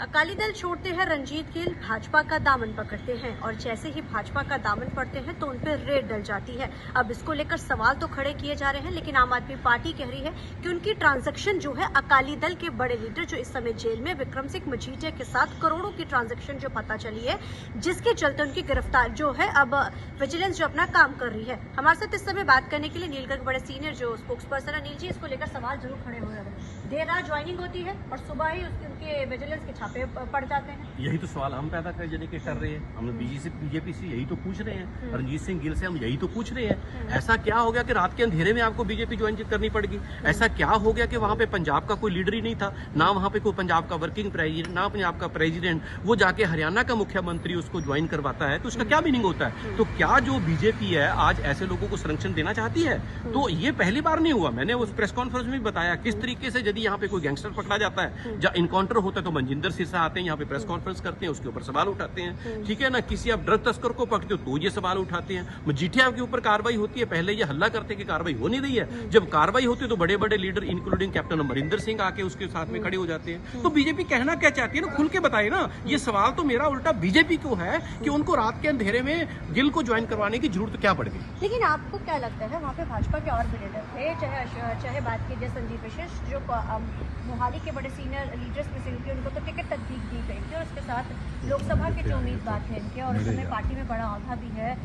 अकाली दल छोड़ते हैं रंजीत गिल, भाजपा का दामन पकड़ते हैं और जैसे ही भाजपा का दामन पड़ते हैं तो उन पर रेड डल जाती है। अब इसको लेकर सवाल तो खड़े किए जा रहे हैं, लेकिन आम आदमी पार्टी कह रही है कि उनकी ट्रांजैक्शन जो है अकाली दल के बड़े लीडर जो इस समय जेल में विक्रम सिंह मजीठिया के साथ करोड़ों की ट्रांजैक्शन जो पता चली है, जिसके चलते उनकी गिरफ्तार जो है अब विजिलेंस जो अपना काम कर रही है। हमारे साथ इस समय बात करने के लिए नीलगढ़ के बड़े सीनियर जो स्पोक्स पर्सन है नील जी, इसको लेकर सवाल जरूर खड़े हो रहे हैं। देर रात ज्वाइनिंग होती है और सुबह ही उनके विजिलेंस के छापे पड़ जाते हैं। यही तो सवाल हम पैदा कर रहे हैं। हम बीजेपी से यही तो पूछ रहे हैं, रणजीत सिंह गिल से हम यही तो पूछ रहे हैं। ऐसा क्या हो गया कि रात के अंधेरे में आपको बीजेपी ज्वाइन करनी पड़ेगी? ऐसा क्या हो गया कि वहां पे पंजाब का कोई लीडर ही नहीं था, ना वहां पे कोई पंजाब का वर्किंग प्रेसिडेंट, ना पंजाब का प्रेसिडेंट, वो जाके हरियाणा का मुख्यमंत्री उसको ज्वाइन करवाता है, तो उसका क्या मीनिंग होता है? तो क्या जो बीजेपी है आज ऐसे लोगों को संरक्षण देना चाहती है? तो ये पहली बार नहीं हुआ। मैंने उस प्रेस कॉन्फ्रेंस में भी बताया किस तरीके से यदि यहाँ पे कोई गैंगस्टर पकड़ा जाता है, जब इनकाउंटर होता है तो मनजिंदर सिरसा आते हैं यहाँ पे प्रेस कॉन्फ्रेंस करते हैं, उसके ऊपर सवाल उठाते हैं, ठीक है ना। किसी आप ड्रग तस्कर को पकड़ते हो तो ये सवाल उठाते हैं। मजीठिया के ऊपर कार्रवाई होती है, पहले ये हल्ला करते कि कार्रवाई हो नहीं रही है, जब कार्रवाई होती है तो बड़े बड़े leader including captain Amarinder Singh आके उसके साथ में खड़े हो जाते हैं। तो बीजेपी कहना क्या चाहती है ना, खुल के बताए ना। ये सवाल तो मेरा उल्टा बीजेपी को है कि उनको रात के अंधेरे में गिल को ज्वाइन करवाने की जरूरत क्या पड़ गई। लेकिन आपको क्या लगता है वहाँ पे भाजपा के और भी लीडर थे, चाहे बात कीजिए संजीव विशिष्ट जो मोहाली के बड़े सीनियर लीडर्स में से थे, उनको तो टिकट तक दी गई थी और उसके साथ लोकसभा के जो उम्मीदवार थे इनके और उस समय पार्टी में बड़ा औहदा भी है,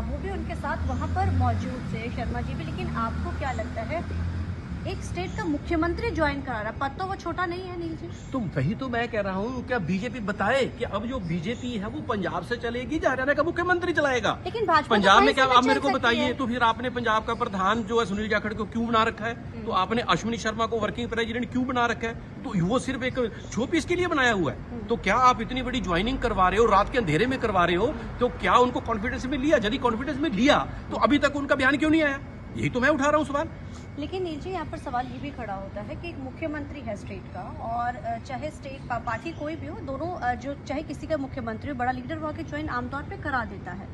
वो भी उनके साथ वहाँ पर मौजूद थे, शर्मा जी भी। लेकिन आपको क्या लगता है एक स्टेट का मुख्यमंत्री ज्वाइन करा रहा, पद तो वो छोटा नहीं है नील जी। तो वही तो मैं कह रहा हूँ, क्या बीजेपी बताए कि अब जो बीजेपी है वो पंजाब से चलेगी या हरियाणा का मुख्यमंत्री चलाएगा? लेकिन भाजपा पंजाब में क्या आप मेरे को बताइए। तो फिर आपने पंजाब का प्रधान जो है सुनील जाखड़ को क्यों बना रखा है? तो आपने अश्विनी शर्मा को वर्किंग प्रेसिडेंट क्यों बना रखा है? तो वो सिर्फ एक शोपीस के लिए बनाया हुआ है। तो क्या आप इतनी बड़ी ज्वाइनिंग करवा रहे हो, रात के अंधेरे में करवा रहे हो, तो क्या उनको कॉन्फिडेंस में लिया? यदि कॉन्फिडेंस में लिया तो अभी तक उनका बयान क्यों नहीं आया? यही तो मैं उठा रहा हूँ सवाल। लेकिन नील जी यहाँ पर सवाल ये भी खड़ा होता है कि एक मुख्यमंत्री है स्टेट का, और चाहे स्टेट पार्टी कोई भी हो, दोनों जो चाहे किसी का मुख्यमंत्री हो, बड़ा लीडर वहाँ के ज्वाइन आमतौर पे करा देता है।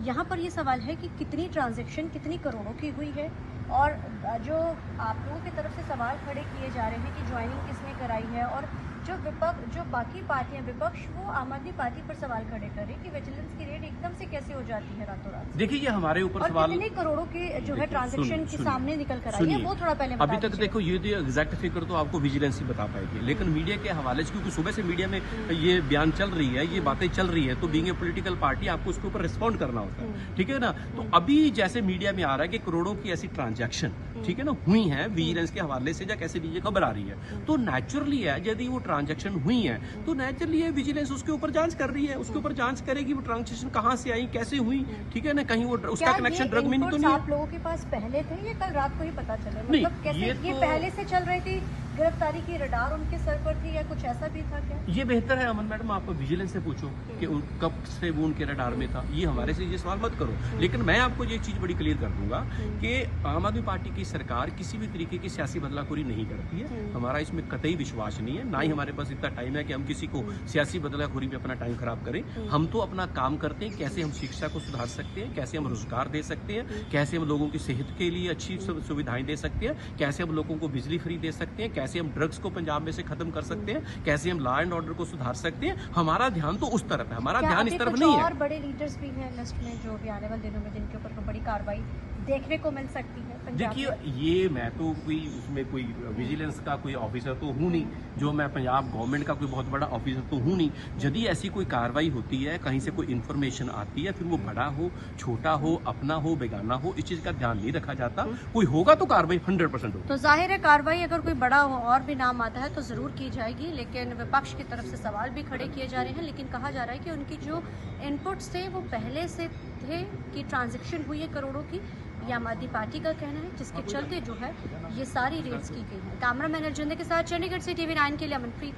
यहाँ पर ये सवाल है कि कितनी ट्रांजैक्शन कितनी करोड़ों की हुई है, और जो आप लोगों की तरफ से सवाल खड़े किए जा रहे हैं कि ज्वाइनिंग किसने कराई है, और जो विपक्ष जो बाकी पार्टियां विपक्ष वो आम आदमी पार्टी पर सवाल खड़े कर रही कि विजिलेंस की रेड एकदम से कैसे हो जाती है रातों रात। देखिए ये हमारे ऊपर सवाल, कितने करोड़ों के जो है ट्रांजैक्शन के सामने निकल कर आई है, वो थोड़ा पहले अभी तक देखो ये एग्जैक्ट फिगर तो आपको विजिलेंस ही बता पाएगी, लेकिन मीडिया के हवाले से, क्योंकि सुबह से मीडिया में ये बयान चल रही है, ये बातें चल रही है, तो बीइंग ए पॉलिटिकल पार्टी आपको उसके ऊपर रिस्पॉन्ड करना होता है, ठीक है ना। तो अभी जैसे मीडिया में आ रहा है कि करोड़ों की ऐसी ट्रांजैक्शन, ठीक है ना, हुई है विजिलेंस के हवाले से, या कैसे भी खबर आ रही है, तो नेचुरली है यदि वो ट्रांजैक्शन हुई है तो नेचुरली है विजिलेंस उसके ऊपर जांच कर रही है, उसके ऊपर जांच करेगी वो ट्रांजैक्शन कहां से आई, कैसे हुई, ठीक है ना। कहीं वो उसका कनेक्शन ड्रग में तो नहीं है। आप लोगों के पास पहले थे या कल रात को ही पता चले? मतलब कैसे ये पहले से चल रही थी, गिरफ्तारी की रडार उनके सर पर थी, या कुछ ऐसा भी था क्या? ये बेहतर है अमन मैडम आप विजिलेंस से पूछो कि कब से वो उनके रडार में था। ये हमारे से ये सवाल मत करो। लेकिन मैं आपको ये चीज बड़ी क्लियर कर दूंगा कि आम आदमी पार्टी की सरकार किसी भी तरीके की सियासी बदलाखोरी नहीं करती है। हमारा इसमें कतई विश्वास नहीं है, ना ही हमारे पास इतना टाइम है कि हम किसी को सियासी बदलाखोरी में अपना टाइम खराब करें। हम तो अपना काम करते हैं, कैसे हम शिक्षा को सुधार सकते हैं, कैसे हम रोजगार दे सकते हैं, कैसे हम लोगों की सेहत के लिए अच्छी सुविधाएं दे सकते हैं, कैसे हम लोगों को बिजली फ्री दे सकते हैं, कैसे हम ड्रग्स को पंजाब में से खत्म कर सकते हैं, कैसे हम लॉ एंड ऑर्डर को सुधार सकते हैं। हमारा ध्यान तो उस तरफ है, हमारा ध्यान इस तरफ नहीं है। और बड़े लीडर्स भी हैं लिस्ट में जो भी आने वाले दिनों में जिनके ऊपर बड़ी कार्रवाई देखने को मिल सकती है पंजाब। देखिए ये मैं तो कोई उसमें कोई विजिलेंस का कोई ऑफिसर तो हूँ नहीं, जो मैं पंजाब गवर्नमेंट का कोई बहुत बड़ा ऑफिसर तो हूँ नहीं। यदि ऐसी कोई कार्रवाई होती है, कहीं से कोई इन्फॉर्मेशन आती है, फिर वो बड़ा हो, छोटा हो, अपना हो, बेगाना हो, इस चीज का ध्यान नहीं रखा जाता। कोई होगा तो कार्रवाई 100% होगी। तो जाहिर है कार्रवाई अगर कोई बड़ा हो और भी नाम आता है तो जरूर की जाएगी, लेकिन विपक्ष की तरफ से सवाल भी खड़े किए जा रहे हैं। लेकिन कहा जा रहा है कि उनकी जो इनपुट्स थे वो पहले से थे कि ट्रांजैक्शन हुई है करोड़ों की, ये आम आदमी पार्टी का कहना है, जिसके चलते जो है ये सारी रेड्स की गई है। कैमरा मैन अर्जुन के साथ चंडीगढ़ से TV9 के लिए अमनप्रीत।